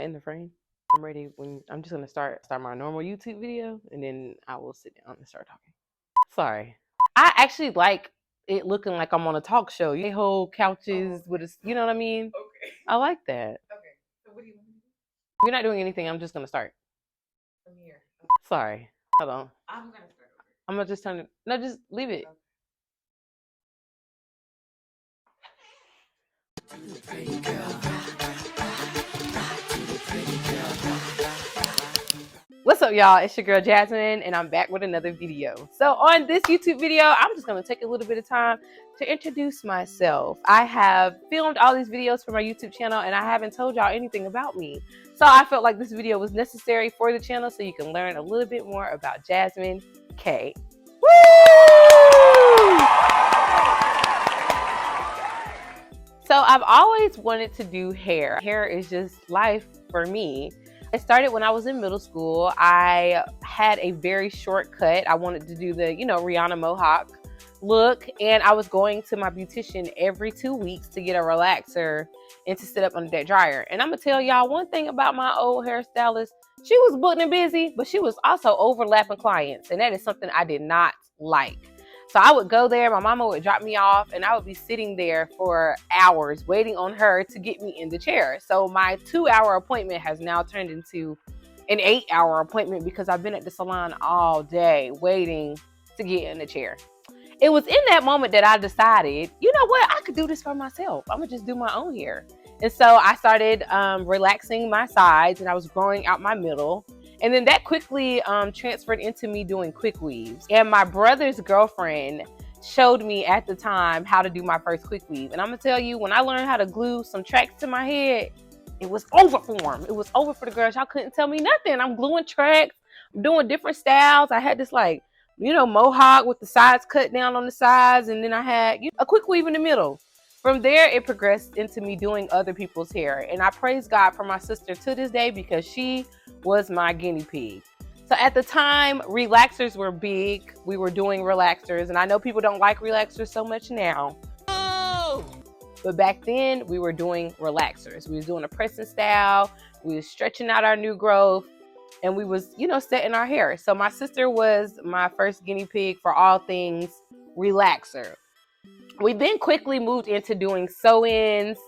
in the frame? I'm ready when I'm just gonna start my normal YouTube video and then I will sit down and start talking. Sorry. I actually like it looking like I'm on a talk show. You hold couches with a, you know what I mean? Okay. I like that. Okay. So what do you want to do? You're not doing anything. I'm just gonna start. From here. Okay. Sorry. Hold on. I'm gonna start over. I'm gonna just turn it. No, just leave it. Okay. What's up, y'all? It's your girl Jasmine, and I'm back with another video. So on this YouTube video, I'm just gonna take a little bit of time to introduce myself. I have filmed all these videos for my YouTube channel, and I haven't told y'all anything about me. So I felt like this video was necessary for the channel so you can learn a little bit more about Jasmine K. Woo! So I've always wanted to do hair. Hair is just life for me. It started when I was in middle school. I had a very short cut. I wanted to do the, Rihanna Mohawk look. And I was going to my beautician every 2 weeks to get a relaxer and to sit up under that dryer. And I'm gonna tell y'all one thing about my old hairstylist. She was booked and busy, but she was also overlapping clients. And that is something I did not like. So I would go there, my mama would drop me off, and I would be sitting there for hours waiting on her to get me in the chair. So my 2-hour appointment has now turned into an 8-hour appointment because I've been at the salon all day waiting to get in the chair. It was in that moment that I decided, you know what, I could do this for myself. I'm gonna just do my own hair. And so I started relaxing my sides, and I was growing out my middle. And then that quickly transferred into me doing quick weaves. And my brother's girlfriend showed me at the time how to do my first quick weave. And I'm gonna tell you, when I learned how to glue some tracks to my head, it was over for them. It was over for the girls. Y'all couldn't tell me nothing. I'm gluing tracks, I'm doing different styles. I had this mohawk with the sides cut down on the sides. And then I had a quick weave in the middle. From there, it progressed into me doing other people's hair. And I praise God for my sister to this day because she was my guinea pig. So at the time, relaxers were big. We were doing relaxers. And I know people don't like relaxers so much now. Oh! But back then, we were doing relaxers. We was doing a pressing style. We was stretching out our new growth. And we was, setting our hair. So my sister was my first guinea pig for all things relaxer. We then quickly moved into doing sew-ins,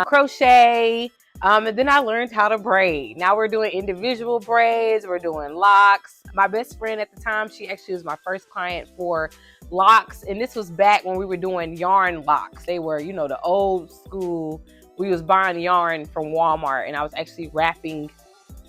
crochet, and then I learned how to braid. Now we're doing individual braids, we're doing locks. My best friend at the time, she actually was my first client for locks, and this was back when we were doing yarn locks. They were, the old school. We was buying yarn from Walmart, and I was actually wrapping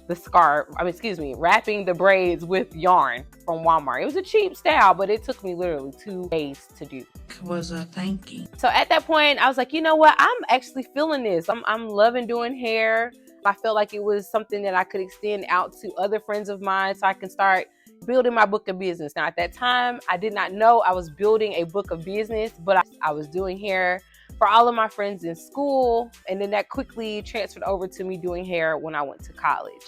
the braids with yarn from Walmart. It was a cheap style, but it took me literally 2 days to do. Was a thanking. So at that point, I was like, you know what? I'm actually feeling this. I'm loving doing hair. I felt like it was something that I could extend out to other friends of mine so I can start building my book of business. Now, at that time, I did not know I was building a book of business, but I was doing hair for all of my friends in school. And then that quickly transferred over to me doing hair when I went to college.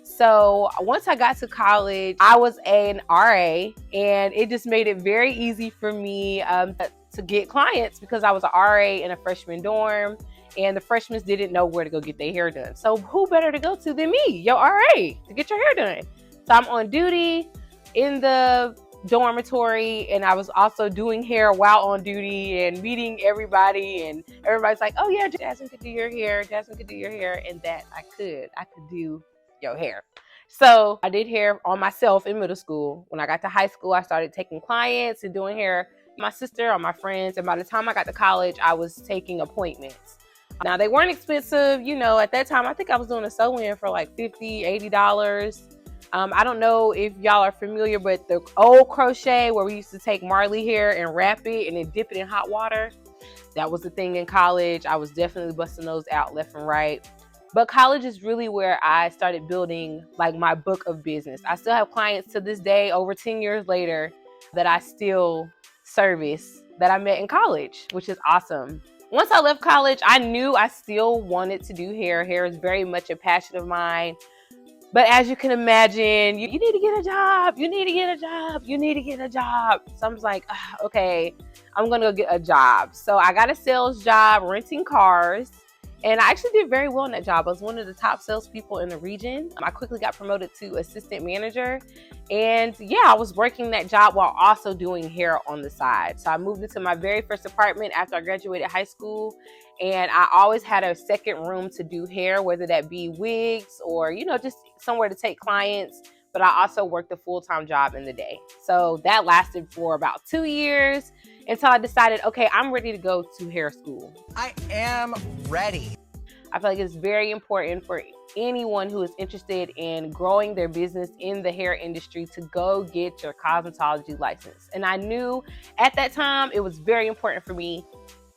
So once I got to college, I was an RA, and it just made it very easy for me to get clients because I was an RA in a freshman dorm, and the freshmen didn't know where to go get their hair done. So who better to go to than me, your RA, to get your hair done? So I'm on duty in the dormitory, and I was also doing hair while on duty and meeting everybody, and everybody's like, oh yeah, Jasmine could do your hair, Jasmine could do your hair, and that I could do your hair. So I did hair on myself in middle school. When I got to high school, I started taking clients and doing hair on my sister, on my friends, and by the time I got to college, I was taking appointments. Now, they weren't expensive. At that time, I think I was doing a sew-in for like $50, $80. I don't know if y'all are familiar, but the old crochet where we used to take Marley hair and wrap it and then dip it in hot water, that was the thing in college. I was definitely busting those out left and right. But college is really where I started building my book of business. I still have clients to this day, over 10 years later, that I still service that I met in college, which is awesome. Once I left college, I knew I still wanted to do hair. Hair is very much a passion of mine. But as you can imagine, you need to get a job. You need to get a job. You need to get a job. So I'm just like, okay, I'm going to go get a job. So I got a sales job renting cars. And I actually did very well in that job. I was one of the top salespeople in the region. I quickly got promoted to assistant manager. And yeah, I was working that job while also doing hair on the side. So I moved into my very first apartment after I graduated high school. And I always had a second room to do hair, whether that be wigs or, just somewhere to take clients. But I also worked a full-time job in the day. So that lasted for about 2 years until I decided, okay, I'm ready to go to hair school. I am ready. I feel like it's very important for anyone who is interested in growing their business in the hair industry to go get your cosmetology license. And I knew at that time it was very important for me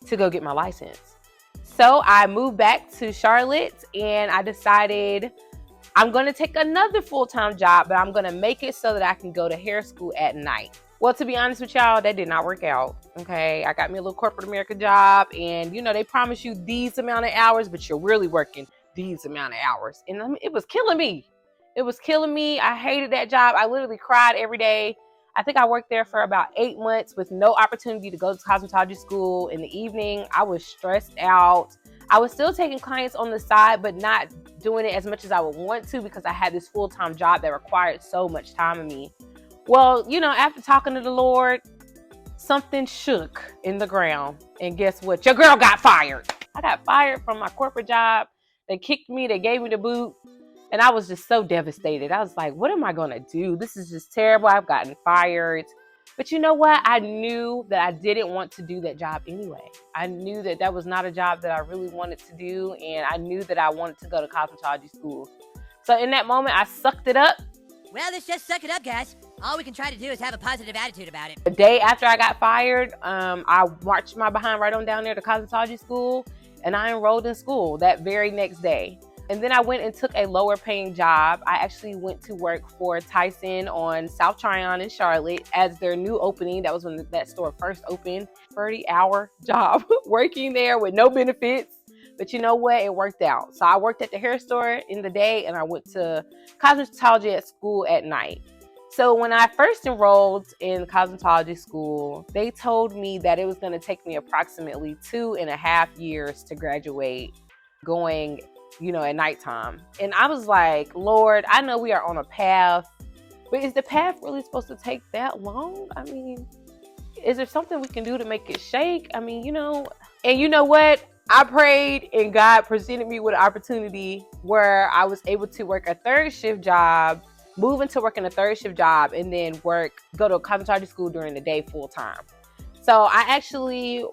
to go get my license. So I moved back to Charlotte and I decided I'm going to take another full-time job, but I'm going to make it so that I can go to hair school at night. Well, to be honest with y'all, that did not work out. Okay, I got me a little corporate America job, and they promise you these amount of hours, but you're really working these amount of hours. And it was killing me. It was killing me. I hated that job. I literally cried every day. I think I worked there for about 8 months with no opportunity to go to cosmetology school in the evening. I was stressed out. I was still taking clients on the side, but not doing it as much as I would want to because I had this full-time job that required so much time of me. Well, after talking to the Lord, something shook in the ground. And guess what? Your girl got fired. I got fired from my corporate job. They kicked me. They gave me the boot. And I was just so devastated. I was like, what am I going to do? This is just terrible. I've gotten fired. But you know what? I knew that I didn't want to do that job anyway. I knew that that was not a job that I really wanted to do. And I knew that I wanted to go to cosmetology school. So in that moment, I sucked it up. Well, let's just suck it up, guys. All we can try to do is have a positive attitude about it. The day after I got fired, I marched my behind right on down there to cosmetology school, and I enrolled in school that very next day. And then I went and took a lower paying job. I actually went to work for Tyson on N Tryon in Charlotte as their new opening. That was when that store first opened. 30-hour job working there with no benefits. But you know what? It worked out. So I worked at the hair store in the day and I went to cosmetology at school at night. So when I first enrolled in cosmetology school, they told me that it was going to take me approximately 2.5 years to graduate going, at nighttime. And I was like, Lord, I know we are on a path, but is the path really supposed to take that long? I mean, is there something we can do to make it shake? I mean, and you know what? I prayed and God presented me with an opportunity where I was able to work a third shift job, move into working a third shift job, and then go to a cosmetology school during the day full time. So I actually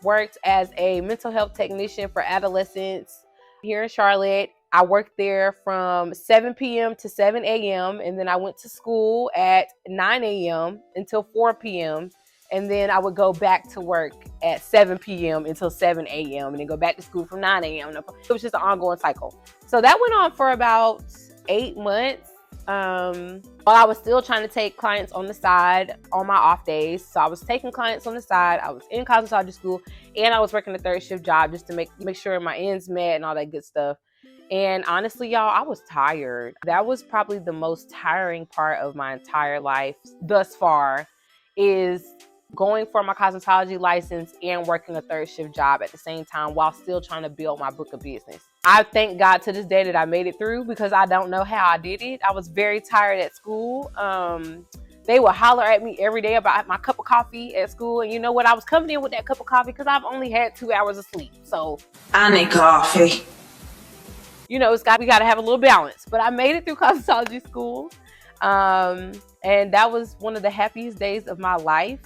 worked as a mental health technician for adolescents here in Charlotte. I worked there from 7 p.m. to 7 a.m. and then I went to school at 9 a.m. until 4 p.m. And then I would go back to work at 7 p.m. until 7 a.m. and then go back to school from 9 a.m. It was just an ongoing cycle. So that went on for about 8 months while I was still trying to take clients on the side on my off days. So I was taking clients on the side. I was in cosmetology school and I was working a third shift job just to make sure my ends met and all that good stuff. And honestly, y'all, I was tired. That was probably the most tiring part of my entire life thus far, is going for my cosmetology license and working a third shift job at the same time while still trying to build my book of business. I thank God to this day that I made it through because I don't know how I did it. I was very tired at school. They would holler at me every day about my cup of coffee at school. And you know what? I was coming in with that cup of coffee because I've only had 2 hours of sleep. So I need coffee. we got to have a little balance. But I made it through cosmetology school. And that was one of the happiest days of my life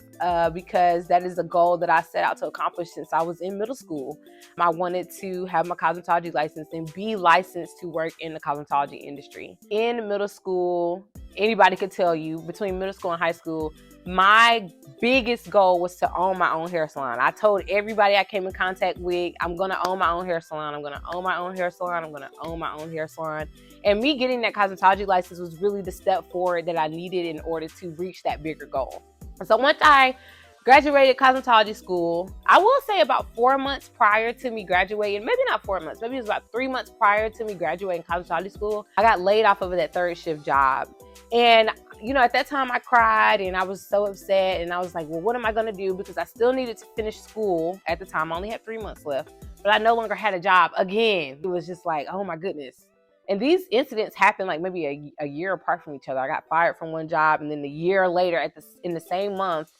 because that is a goal that I set out to accomplish since I was in middle school. I wanted to have my cosmetology license and be licensed to work in the cosmetology industry. In middle school, anybody could tell you, between middle school and high school, my biggest goal was to own my own hair salon. I told everybody I came in contact with, I'm going to own my own hair salon. I'm going to own my own hair salon. I'm going to own my own hair salon. And me getting that cosmetology license was really the step forward that I needed in order to reach that bigger goal. So once I graduated cosmetology school, I will say about 4 months prior to me graduating, maybe not 4 months, maybe it was about 3 months prior to me graduating cosmetology school, I got laid off of that third shift job. And at that time I cried and I was so upset and I was like, well, what am I going to do? Because I still needed to finish school at the time. I only had 3 months left. but I no longer had a job again. It was just like, oh my goodness. And these incidents happened like maybe a year apart from each other. I got fired from one job, and then a year later, in the same month,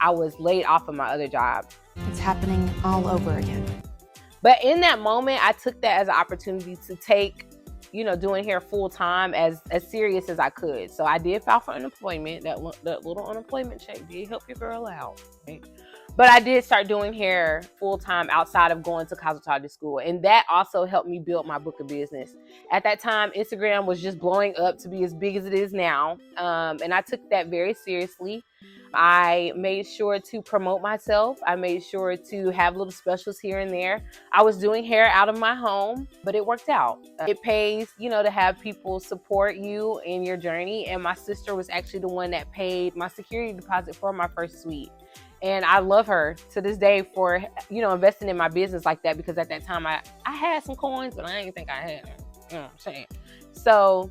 I was laid off of my other job. It's happening all over again. But in that moment, I took that as an opportunity to take, doing hair full time as serious as I could. So I did file for unemployment. That little unemployment check did help your girl out, right? But I did start doing hair full time outside of going to cosmetology school. And that also helped me build my book of business. At that time, Instagram was just blowing up to be as big as it is now. And I took that very seriously. I made sure to promote myself. I made sure to have little specials here and there. I was doing hair out of my home, but it worked out. It pays, to have people support you in your journey. And my sister was actually the one that paid my security deposit for my first suite. And I love her to this day for, investing in my business like that, because at that time I had some coins, but I didn't think I had them. You know what I'm saying? So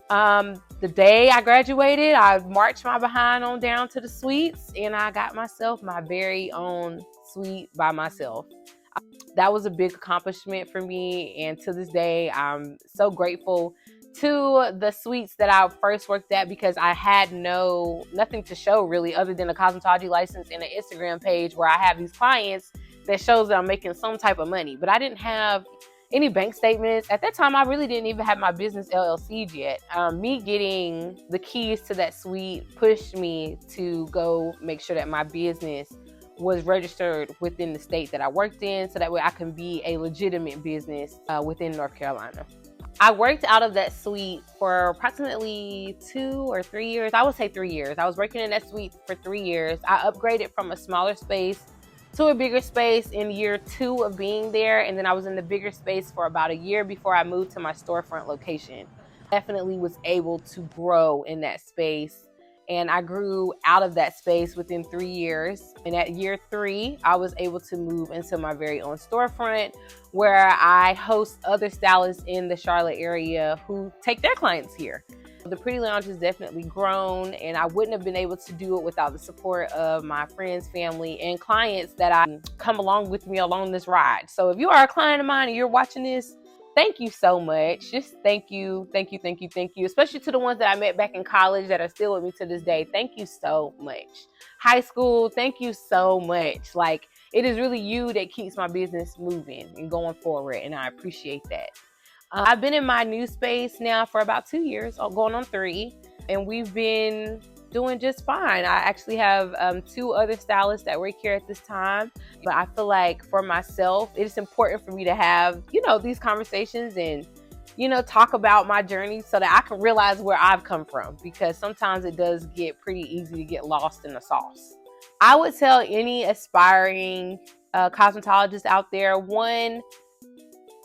the day I graduated, I marched my behind on down to the suites, and I got myself my very own suite by myself. That was a big accomplishment for me. And to this day, I'm so grateful to the suites that I first worked at, because I had nothing to show really other than a cosmetology license and an Instagram page where I have these clients that shows that I'm making some type of money. But I didn't have any bank statements. At that time, I really didn't even have my business LLC'd yet. Me getting the keys to that suite pushed me to go make sure that my business was registered within the state that I worked in, so that way I can be a legitimate business within North Carolina. I worked out of that suite for approximately 2 or 3 years. I would say 3 years. I was working in that suite for 3 years. I upgraded from a smaller space to a bigger space in year 2 of being there. And then I was in the bigger space for about a year before I moved to my storefront location. Definitely was able to grow in that space. And I grew out of that space within 3 years. And at year 3, I was able to move into my very own storefront, where I host other stylists in the Charlotte area who take their clients here. The Pretty Lounge has definitely grown, and I wouldn't have been able to do it without the support of my friends, family, and clients that I come along with me along this ride. So if you are a client of mine and you're watching this, thank you so much. Just thank you. Especially to the ones that I met back in college that are still with me to this day. Thank you so much. High school, thank you so much. Like, it is really you that keeps my business moving and going forward, and I appreciate that. I've been in my new space now for about 2 years, going on 3, and we've been doing just fine. I actually have 2 other stylists that work here at this time, but I feel like for myself, it is important for me to have, these conversations and, talk about my journey so that I can realize where I've come from, because sometimes it does get pretty easy to get lost in the sauce. I would tell any aspiring cosmetologist out there, 1,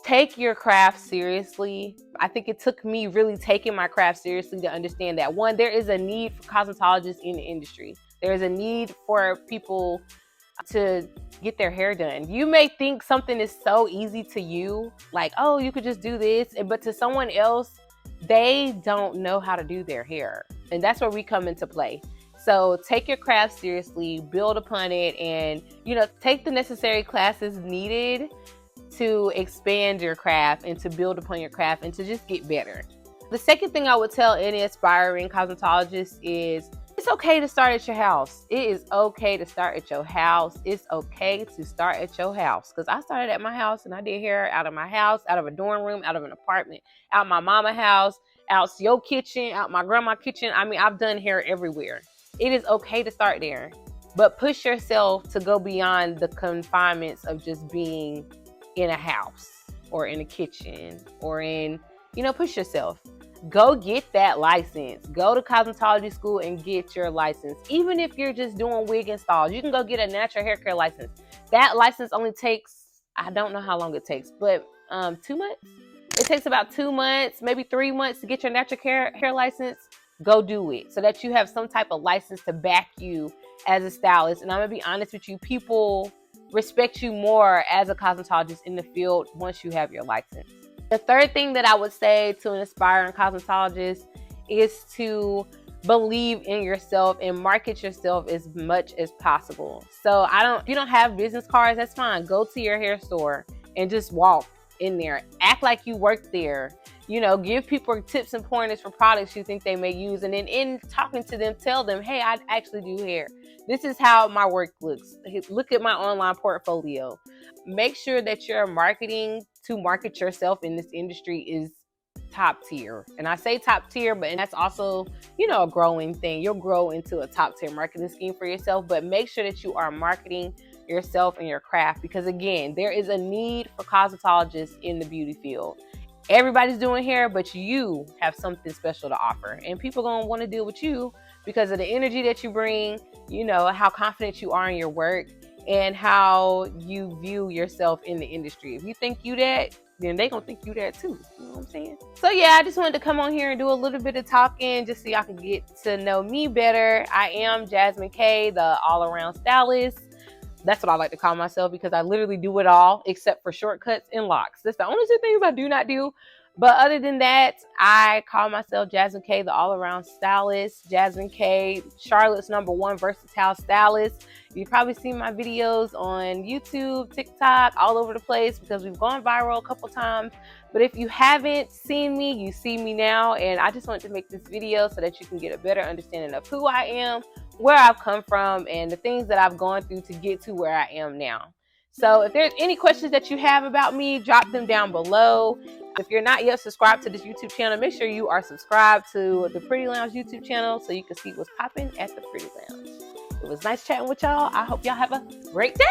take your craft seriously. I think it took me really taking my craft seriously to understand that, 1, there is a need for cosmetologists in the industry. There is a need for people to get their hair done. You may think something is so easy to you, like, oh, you could just do this. But to someone else, they don't know how to do their hair. And that's where we come into play. So take your craft seriously, build upon it, and, take the necessary classes needed to expand your craft and to build upon your craft and to just get better. The second thing I would tell any aspiring cosmetologist is, it's okay to start at your house. It is okay to start at your house. It's okay to start at your house. Because I started at my house, and I did hair out of my house, out of a dorm room, out of an apartment, out my mama house, out your kitchen, out my grandma's kitchen. I mean, I've done hair everywhere. It is okay to start there. But push yourself to go beyond the confinements of just being in a house or in a kitchen or in, push yourself. Go get that license. Go to cosmetology school and get your license. Even if you're just doing wig installs, you can go get a natural hair care license. That license only takes, I don't know how long it takes, but 2 months? It takes about 2 months, maybe 3 months to get your natural hair license. Go do it so that you have some type of license to back you as a stylist. And I'm going to be honest with you, people respect you more as a cosmetologist in the field once you have your license. The third thing that I would say to an aspiring cosmetologist is to believe in yourself and market yourself as much as possible. So if you don't have business cards, that's fine. Go to your hair store and just walk in there. Act like you work there. You know, give people tips and pointers for products you think they may use. And then in talking to them, tell them, hey, I actually do hair. This is how my work looks. Look at my online portfolio. Make sure that your marketing to market yourself in this industry is top tier. And I say top tier, but that's also, you know, a growing thing. You'll grow into a top tier marketing scheme for yourself, but make sure that you are marketing yourself and your craft, because again, there is a need for cosmetologists in the beauty field. Everybody's doing hair, but you have something special to offer, and people are going to want to deal with you because of the energy that you bring, you know, how confident you are in your work, and how you view yourself in the industry. If you think you that, then they gonna think you that too. You know what I'm saying? So yeah, I just wanted to come on here and do a little bit of talking just so y'all can get to know me better. I am Jasmine K, the all-around stylist. That's what I like to call myself, because I literally do it all except for shortcuts and locks. That's the only two things I do not do. But other than that, I call myself Jasmine K, the all-around stylist. Jasmine K, Charlotte's #1 versatile stylist. You've probably seen my videos on YouTube, TikTok, all over the place, because we've gone viral a couple times. But if you haven't seen me, you see me now. And I just wanted to make this video so that you can get a better understanding of who I am, where I've come from, and the things that I've gone through to get to where I am now. So if there's any questions that you have about me, drop them down below. If you're not yet subscribed to this YouTube channel, make sure you are subscribed to the Pretty Lounge YouTube channel so you can see what's popping at the Pretty Lounge. It was nice chatting with y'all. I hope y'all have a great day.